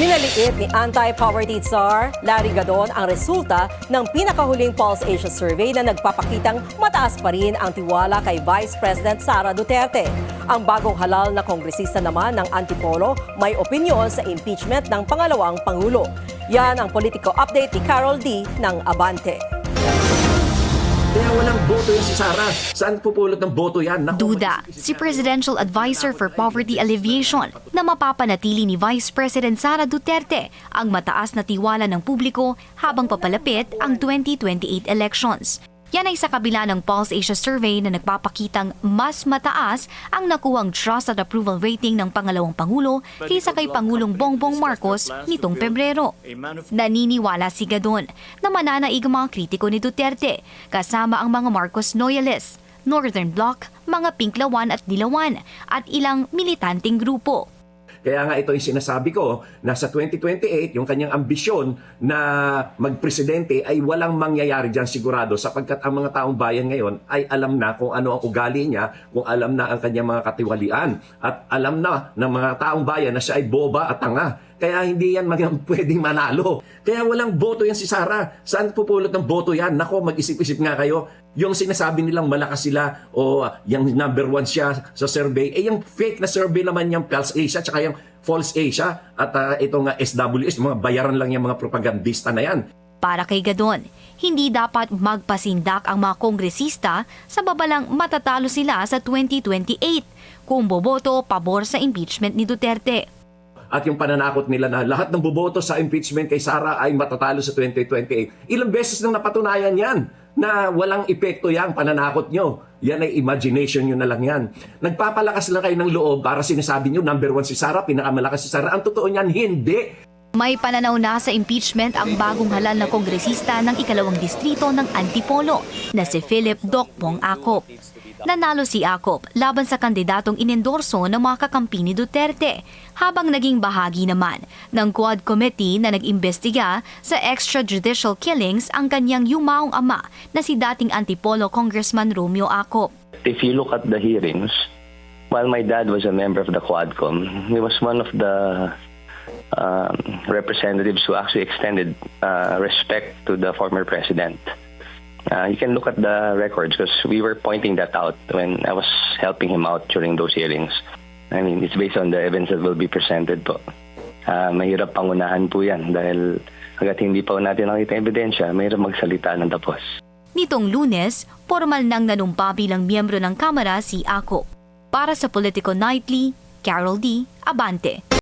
Minaliit ni anti-poverty czar Larry Gadon ang resulta ng pinakahuling Pulse Asia survey na nagpapakitang mataas pa rin ang tiwala kay Vice President Sara Duterte. Ang bagong halal na kongresista naman ng Antipolo may opinyon sa impeachment ng pangalawang Pangulo. Yan ang political update ni Carol D. ng Abante. Kaya walang boto yan si Sara. Saan pupulot ng boto yan? Duda, si Presidential Advisor for Poverty Alleviation na mapapanatili ni Vice President Sara Duterte ang mataas na tiwala ng publiko habang papalapit ang 2028 elections. Yan ay sa kabila ng Pulse Asia survey na nagpapakitang mas mataas ang nakuhang trust at approval rating ng pangalawang Pangulo kaysa kay Pangulong Bongbong Marcos nitong Pebrero. Naniniwala si Gadon na mananaig ang mga kritiko ni Duterte kasama ang mga Marcos loyalists, Northern Bloc, mga Pinklawan at Dilawan at ilang militanteng grupo. Kaya nga ito yung sinasabi ko, na sa 2028, yung kanyang ambisyon na magpresidente ay walang mangyayari dyan sigurado sapagkat ang mga taong bayan ngayon ay alam na kung ano ang ugali niya, kung alam na ang kanyang mga katiwalian at alam na ng mga taong bayan na siya ay boba at tanga. Kaya hindi yan pwedeng manalo. Kaya walang boto yan si Sara. Saan pupulot ng boto yan? Nako, mag-isip-isip nga kayo. Yung sinasabi nilang malakas sila o yung number one siya sa survey, yung fake na survey naman yung Pulse Asia tsaka yung False Asia at ito nga SWS, mga bayaran lang yung mga propagandista na yan. Para kay Gadon, hindi dapat magpasindak ang mga kongresista sa babalang matatalo sila sa 2028 kung boboto pabor sa impeachment ni Duterte. At yung pananakot nila na lahat ng boboto sa impeachment kay Sara ay matatalo sa 2028. Ilang beses nang napatunayan yan na walang epekto yan, pananakot nyo. Yan ay imagination nyo na lang yan. Nagpapalakas lang kayo ng loob para sinasabi nyo, number one si Sara, pinakamalakas si Sara. Ang totoo niyan, hindi. May pananaw na sa impeachment ang bagong halal na kongresista ng ikalawang distrito ng Antipolo na si Philip Docpong Acop. Nanalo si Acop laban sa kandidatong inendorso ng mga kakampi ni Duterte habang naging bahagi naman ng Quad Committee na nag-imbestiga sa extrajudicial killings ang kanyang yumaong ama na si dating Antipolo Congressman Romeo Acop. If you look at the hearings, while my dad was a member of the Quadcom, he was one of the representatives who actually extended respect to the former president. You can look at the records because we were pointing that out when I was helping him out during those hearings. I mean, it's based on the evidence that will be presented po. Mahirap pangunahan po yan dahil hanggat hindi pa natin nakita ebidensya, mahirap magsalita ng tapos. Nitong Lunes, formal nang nanumpa bilang miyembro ng Kamara si Acop. Para sa Politico Nightly, Carol D. Abante.